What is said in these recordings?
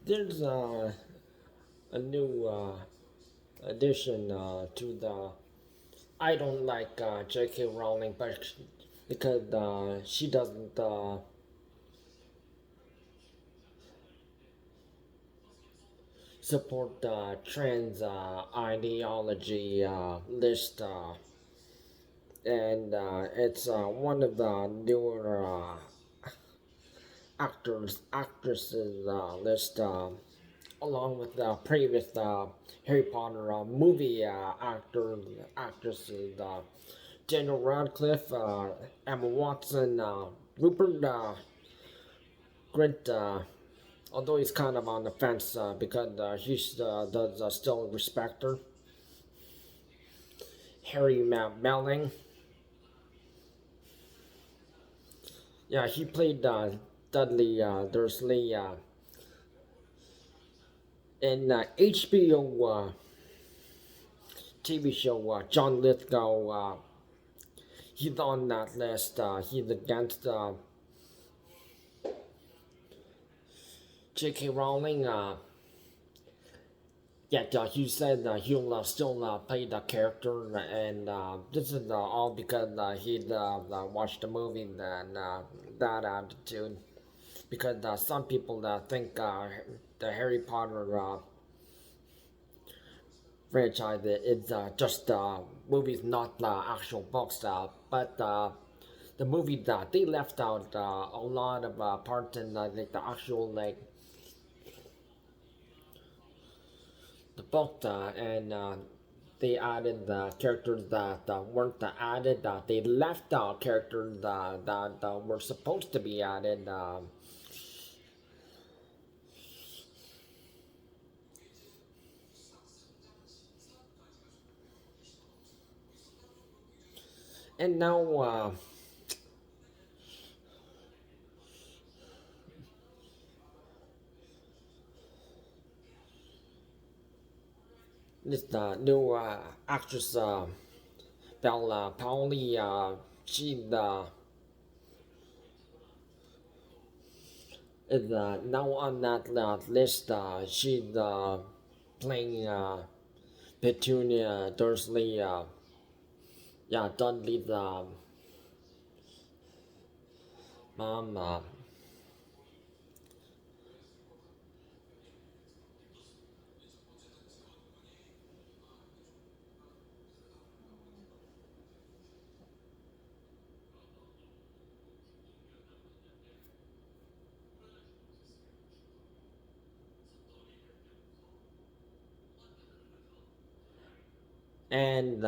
There's a new addition to the. I don't like J.K. Rowling, but because she doesn't support the trans ideology list, and it's one of the newer actresses list, along with the previous Harry Potter movie actresses, Daniel Radcliffe, Emma Watson, Rupert Grint. Although he's kind of on the fence because he does still respect her. Harry Melling. Yeah, he played Dudley Dursley in HBO TV show John Lithgow. He's on that list. He's against J.K. Rowling. Yet he said he'll still play the character, and this is all because he watched the movie and that attitude. Because some people think the Harry Potter franchise is just movies, not actual books. But the movie that they left out a lot of parts in like the actual like the book, and they added the characters that weren't added. They left out characters that were supposed to be added. And now this new actress Bel Powley, she is now on that list. She's playing Petunia Dursley. Yeah, Dudley's mom. And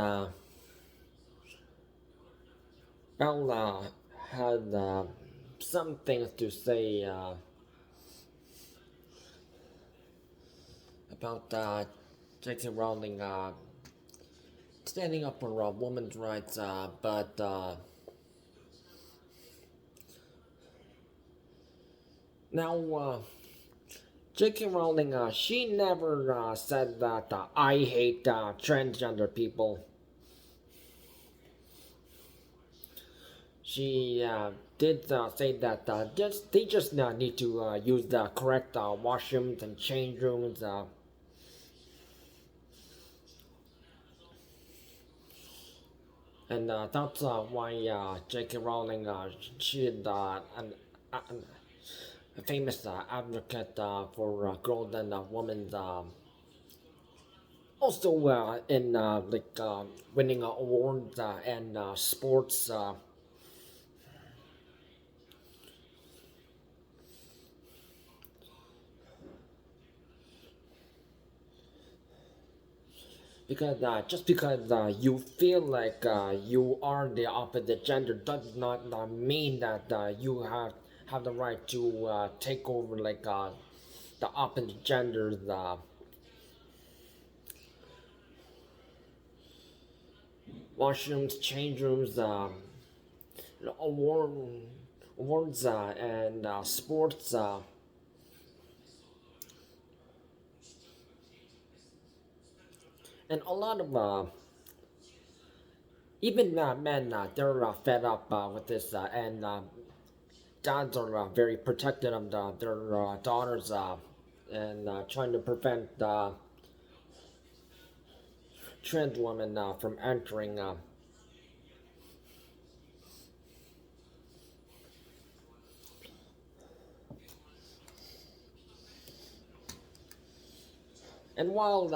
Bella had some things to say about J.K. Rowling standing up for women's rights, but now J.K. Rowling, she never said that I hate transgender people. She did say that they just need to use the correct washrooms and change rooms. And that's why J.K. Rowling, she's a famous advocate for girls and women. Also in like winning awards and sports. Because just because you feel like you are the opposite gender does not mean that you have the right to take over like the opposite genders washrooms, change rooms, award, awards, and sports. And a lot of even men, they're fed up with this, and dads are very protective of their daughters. and trying to prevent trans women from entering. And while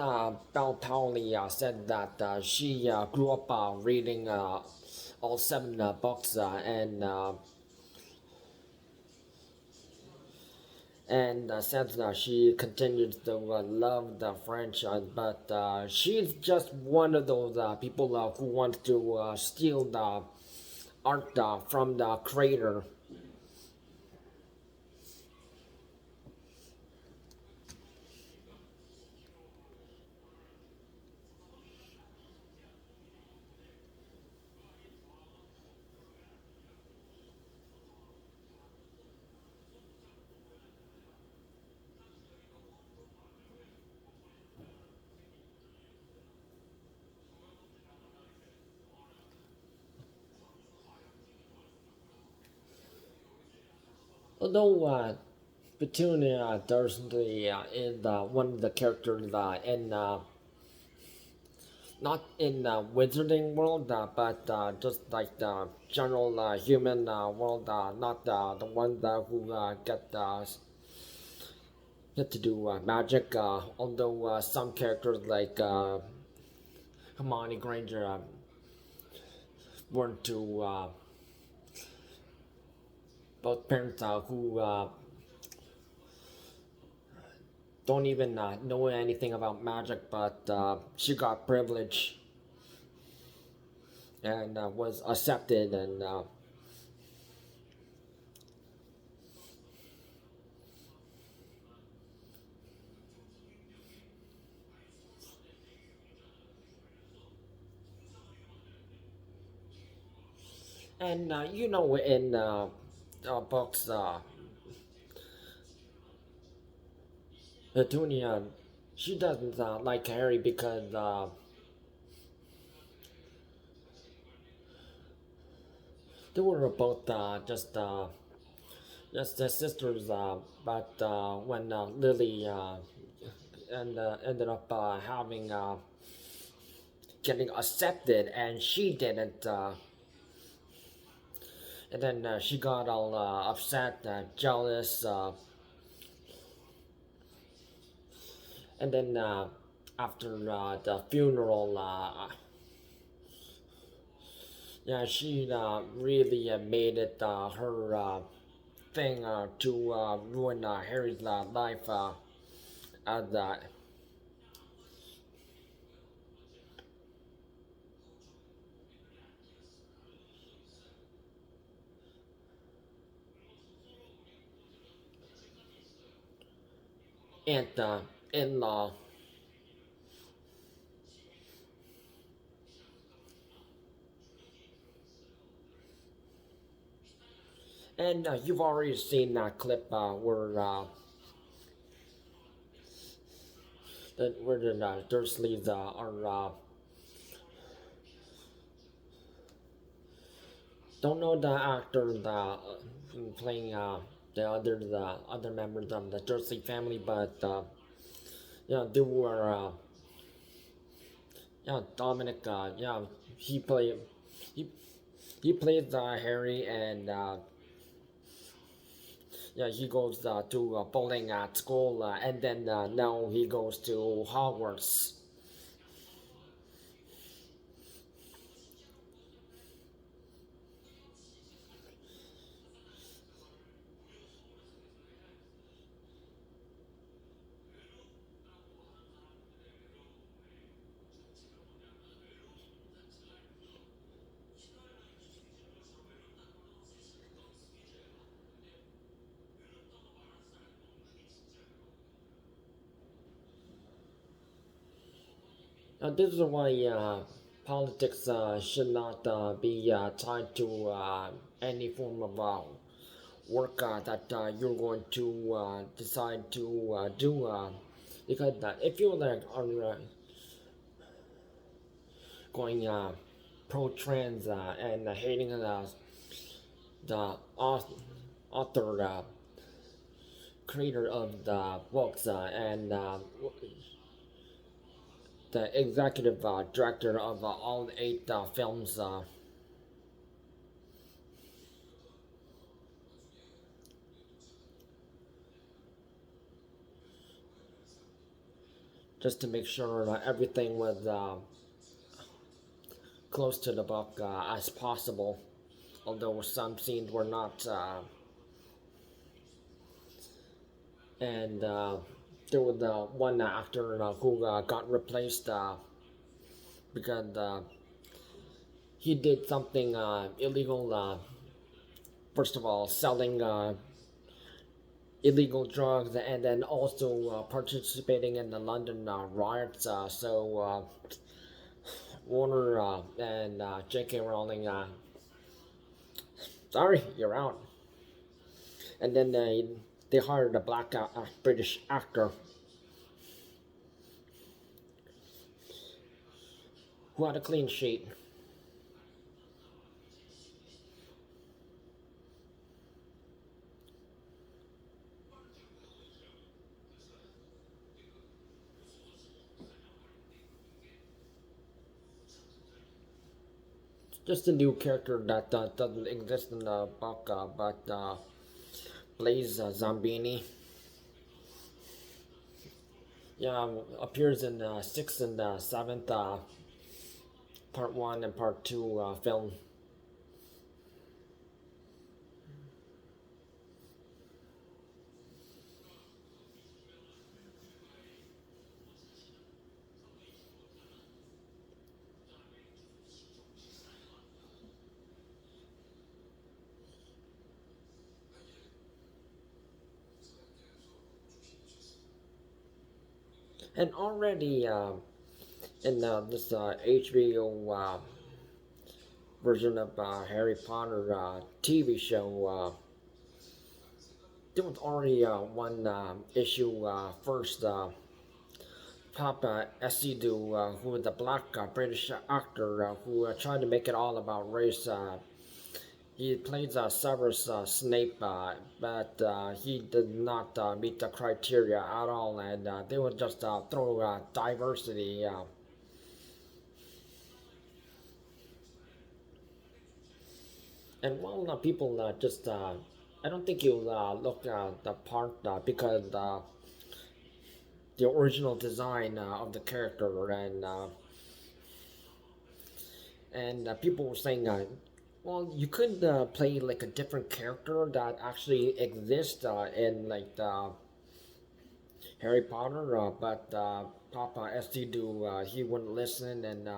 Bel Powley said that she grew up reading all seven books and said that she continues to love the franchise, but she's just one of those people who want to steal the art from the creator. Although Petunia Dursley is one of the characters not in the wizarding world, but just like the general human world, not the ones who get to do magic. Although some characters like Hermione Granger born to both parents who don't even know anything about magic, but she got privilege and was accepted and you know in books Petunia she doesn't like Harry because they were both just their sisters, but when Lily ended up having getting accepted and she didn't, and then she got all upset, jealous, and then after the funeral, yeah, she really made it her thing to ruin Harry's life as aunt in-law. And you've already seen that clip where the Dursleys are don't know the actor playing the other members of the Dursley family, but yeah, they were yeah Dominic yeah he played he he plays Harry and yeah he goes to bowling at school and then now he goes to Hogwarts. This is why politics should not be tied to any form of work that you're going to decide to do. Because if you are going pro-trans and hating the author creator of the books and the executive director of all 8 films. Just to make sure everything was close to the book as possible, although some scenes were not. And there was one actor who got replaced because he did something illegal. First of all, selling illegal drugs, and then also participating in the London riots. So Warner and J.K. Rowling, sorry, you're out. And then they hired a black British actor who had a clean sheet. Just a new character that doesn't exist in the book, but plays Zambini. Yeah, appears in 6th and 7th, part 1 and part 2 film. And already in this HBO version of Harry Potter TV show, there was already one issue first. Papa Esidu, who was a black British actor who tried to make it all about race. He plays Severus Snape, but he did not meet the criteria at all, and they would just throw diversity. And while people just, I don't think you'll look at the part because the original design of the character and people were saying well, you could play like a different character that actually exists in like Harry Potter, but Papa Estidu he wouldn't listen and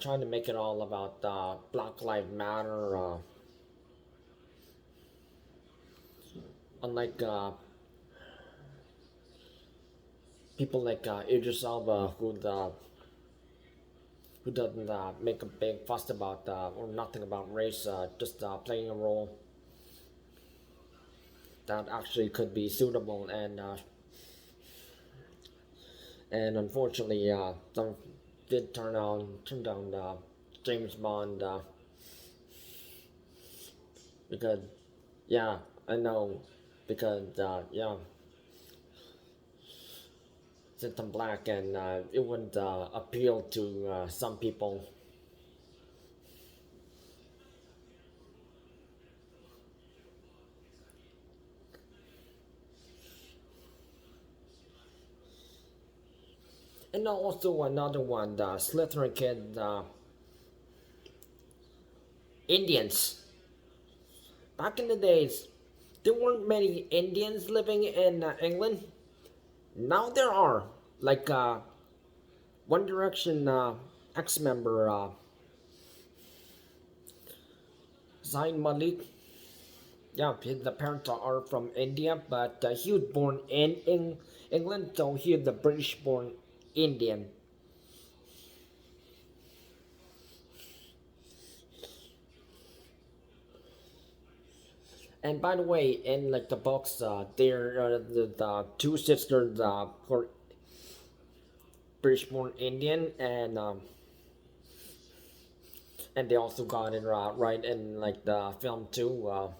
trying to make it all about Black Lives Matter. Unlike people like Idris Elba, who doesn't make a big fuss about or nothing about race, just playing a role that actually could be suitable, and unfortunately, some did turn down James Bond because yeah, I know because yeah, since I'm black and it wouldn't appeal to some people. And also another one, the Slytherin kid, Indians. Back in the days, there weren't many Indians living in England. Now there are, like One Direction ex-member Zayn Malik. Yeah, the parents are from India, but he was born in England, so he is the British-born Indian. And by the way, in like the books, they're the two sisters who are British-born Indian, and they also got it right in like the film too.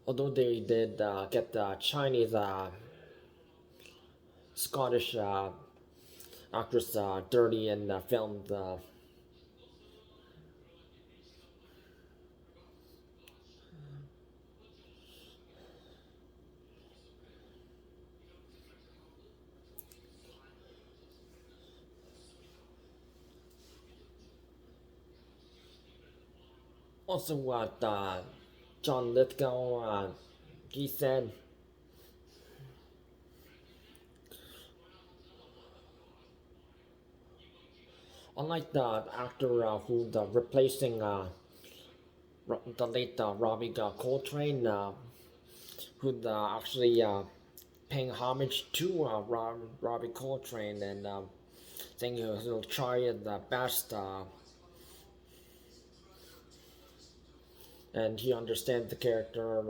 Although they did get the Chinese Scottish actress dirty in the film. Also, what John Lithgow he said, unlike the actor who replacing the late Robbie Coltrane, who actually paying homage to Robbie Coltrane and saying he'll try the best, and he understands the character.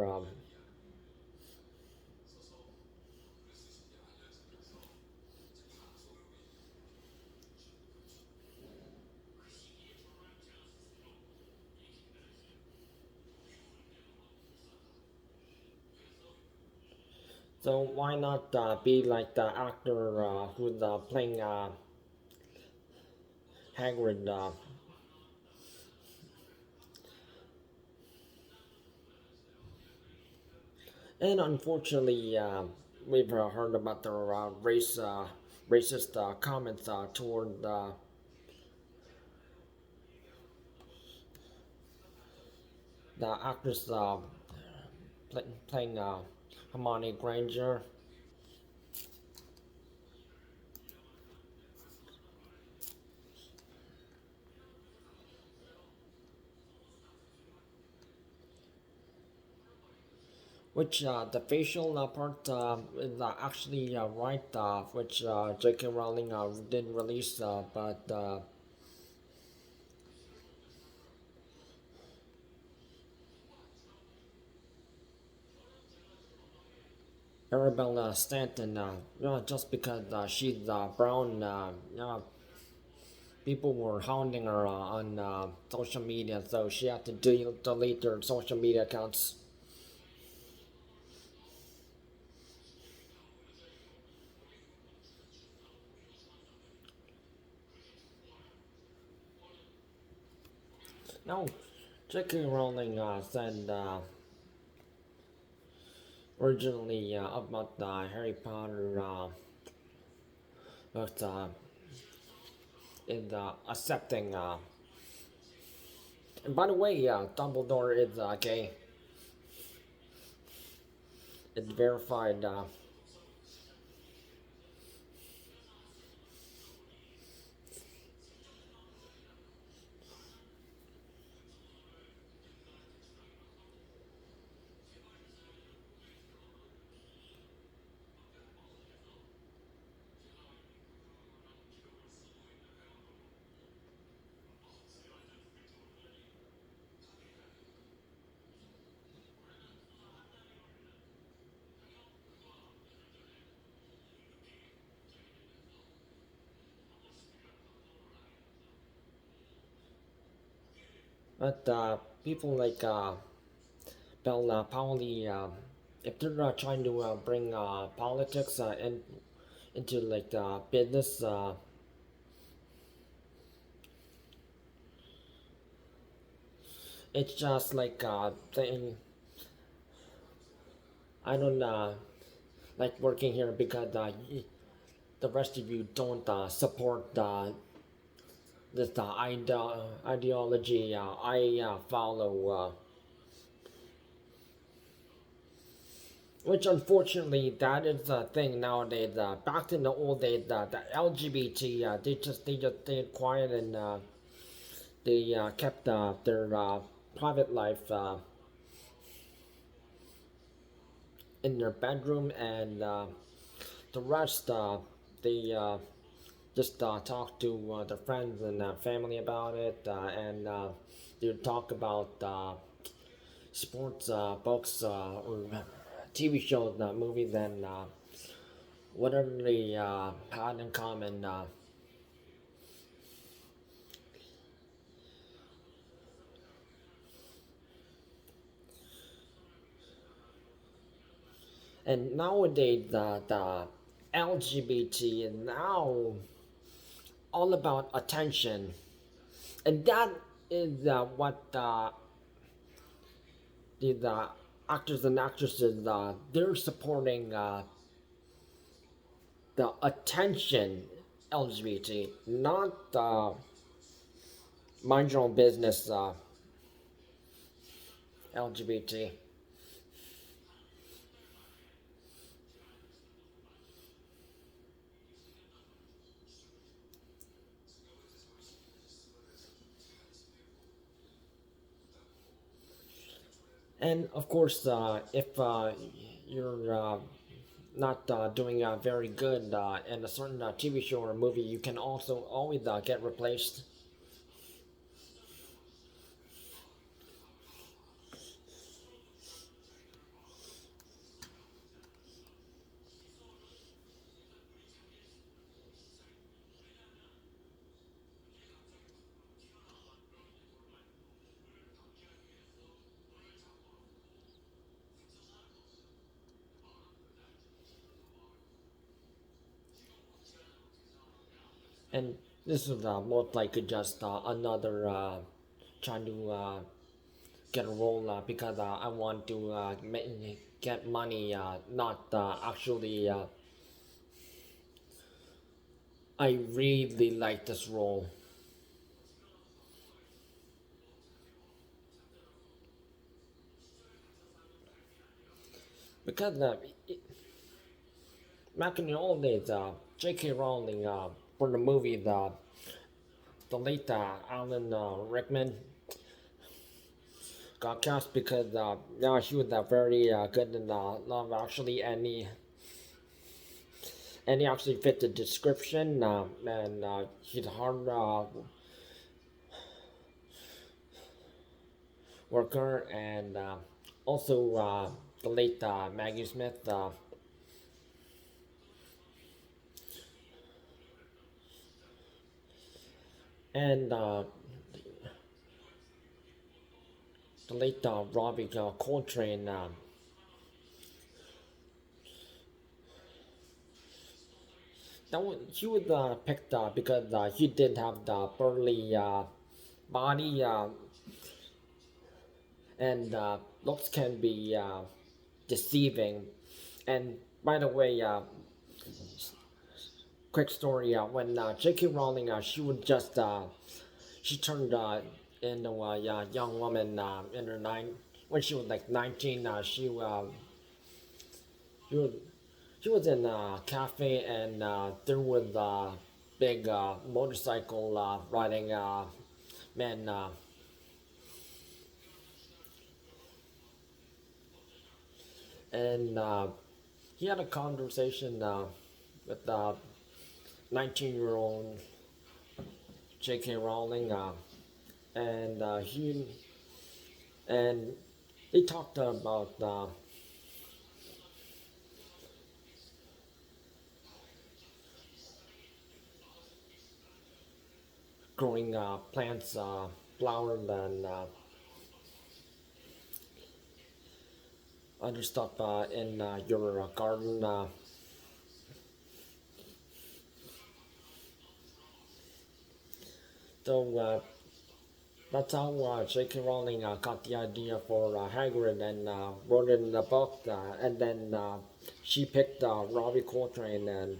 So why not be like the actor who's playing Hagrid? And unfortunately, we've heard about the racist comments toward the actress playing Hermione Granger, which the facial part is actually right, which J.K. Rowling did release, but Arabella Stanton, just because she's brown, people were hounding her on social media, so she had to delete her social media accounts. No, J.K. Rowling said originally about Harry Potter but is accepting. And by the way, Dumbledore is gay. It's verified. But people like Bel Powley, if they're trying to bring politics into like business, it's just like saying I don't like working here because the rest of you don't support this ideology I follow. Which unfortunately, that is the thing nowadays. Back in the old days, the LGBT, they just stayed quiet and they kept their private life in their bedroom, and the rest they just talk to their friends and family about it, and they would talk about sports, books, or TV shows, movies, and whatever they had in common. And nowadays, the LGBT is now all about attention, and that is what the actors and actresses they're supporting the attention LGBT, not the mind your own business LGBT. And of course, if you're not doing very good in a certain TV show or movie, you can also always get replaced. And this is more like just another trying to get a role because I want to get money, not actually. I really like this role because back in the old days, J.K. Rowling for the movie the late Alan Rickman got cast because yeah, she was very good in Love Actually, and he actually fit the description, and he's a hard worker, and also the late Maggie Smith, and the late Robbie Coltrane. He was picked because he did have the burly body, and looks can be deceiving. And by the way, quick story: when J.K. Rowling, she would just she turned into a young woman in her when she was like 19. She was she was in a cafe, and there was a big motorcycle riding man, and he had a conversation with the 19-year-old J.K. Rowling, and and they talked about growing plants, flowers, and other stuff in your garden. So that's how J.K. Rowling got the idea for Hagrid and wrote it in the book, and then she picked Robbie Coltrane, and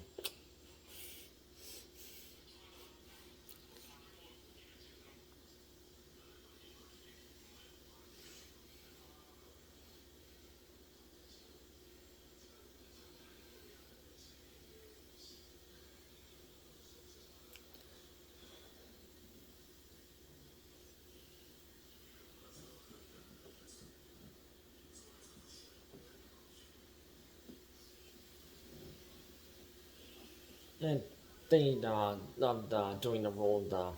they loved doing the role,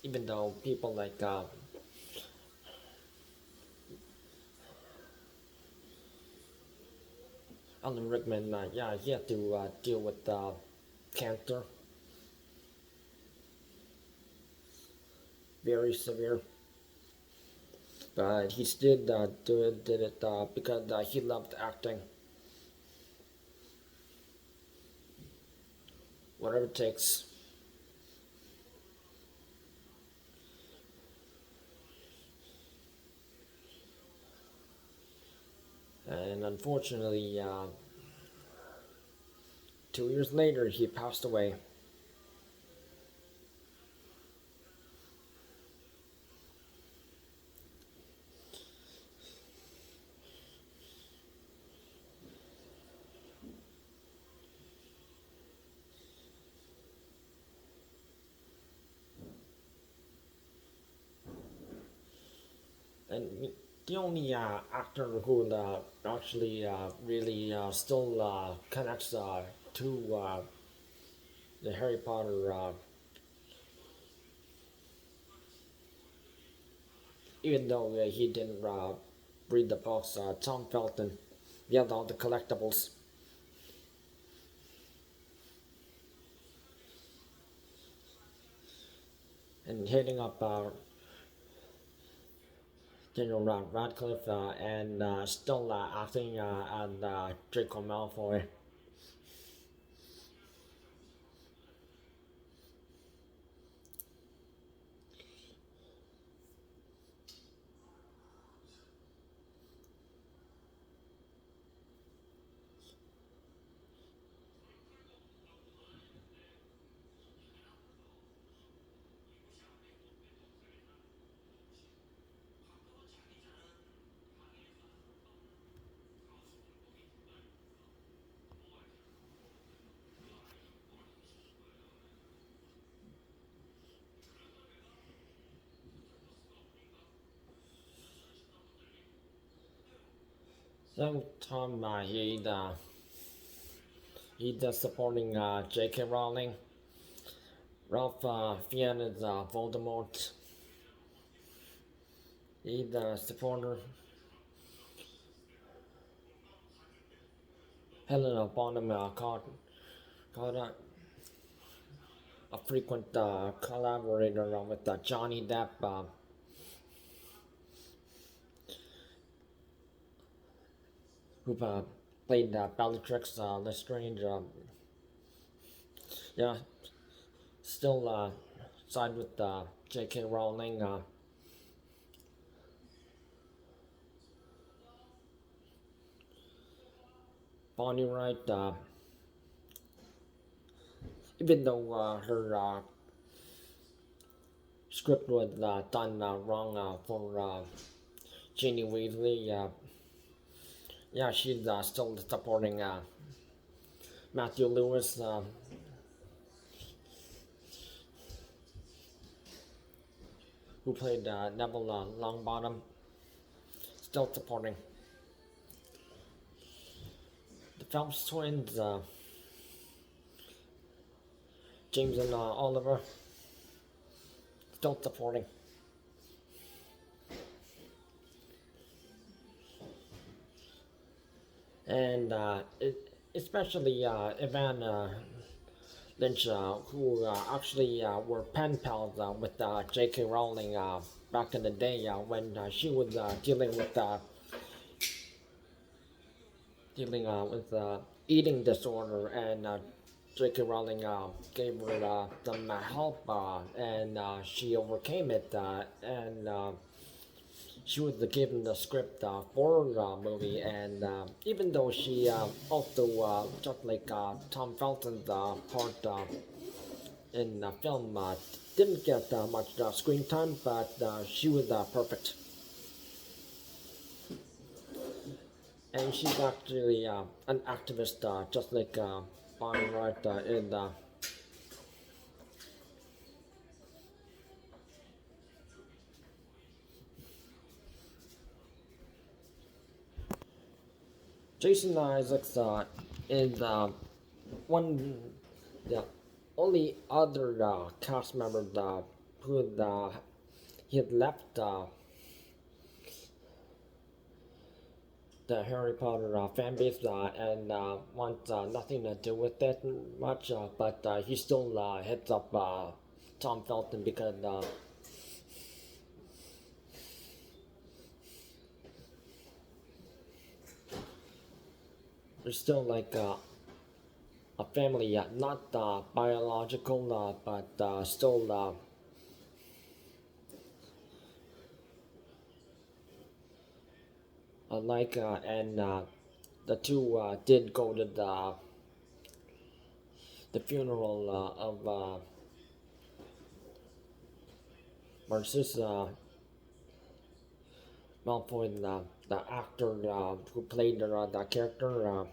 even though people like Alan Rickman, yeah, he had to deal with cancer, very severe. But he did it because he loved acting. whatever it takes. And unfortunately, 2 years later, he passed away. And the only actor who actually really still connects to the Harry Potter, even though he didn't read the books, Tom Felton, yeah, all the collectibles. And hitting up Daniel Radcliffe and still acting as Draco Malfoy. So Tom, he does supporting J.K. Rowling, Ralph Fiennes, Voldemort. He the supporter Helena Bonham caught a frequent collaborator with Johnny Depp, who played Bellatrix, Lestrange. Yeah, still side with J.K. Rowling. Bonnie Wright, even though her script was done wrong for Ginny Weasley, yeah, she's still supporting Matthew Lewis, who played Neville Longbottom, still supporting the Phelps twins, James and Oliver, still supporting. And especially Evanna Lynch, who actually were pen pals with J.K. Rowling back in the day when she was dealing with eating disorder, and J.K. Rowling gave her some help, and she overcame it, and she was given the script for the movie, and even though she also, just like Tom Felton's part in the film, didn't get much screen time, but she was perfect. And she's actually an activist, just like Bonnie Wright in Jason Isaacs is one the only other cast member who he had left the Harry Potter fan base and wants nothing to do with it much, but he still hits up Tom Felton because there's still like a a family, not biological, but still alike, and the two did go to the funeral of Marcus Malfoy, the actor who played the character.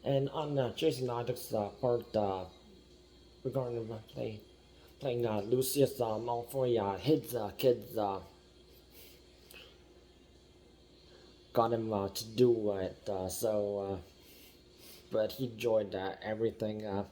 And on Jason Isaacs' part, regarding playing Lucius Malfoy, his kids got him to do it, but he enjoyed everything.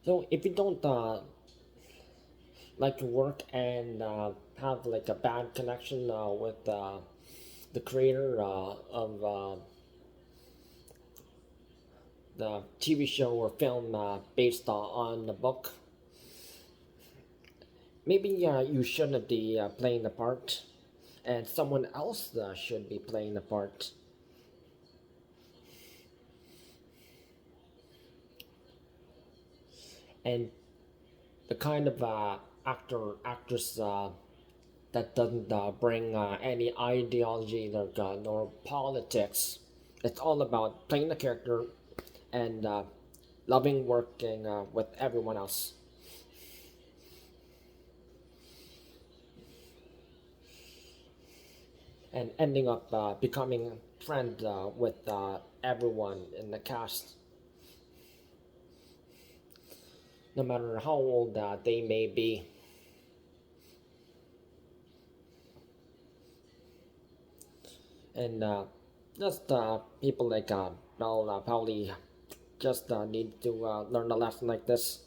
So if you don't like to work and have like a bad connection with the creator of the TV show or film based on the book, maybe you shouldn't be playing the part, and someone else should be playing the part. And the kind of actress that doesn't bring any ideology nor politics. It's all about playing the character and loving working with everyone else. And ending up becoming friends with everyone in the cast, no matter how old they may be. And just people like Bel Powley just need to learn a lesson like this.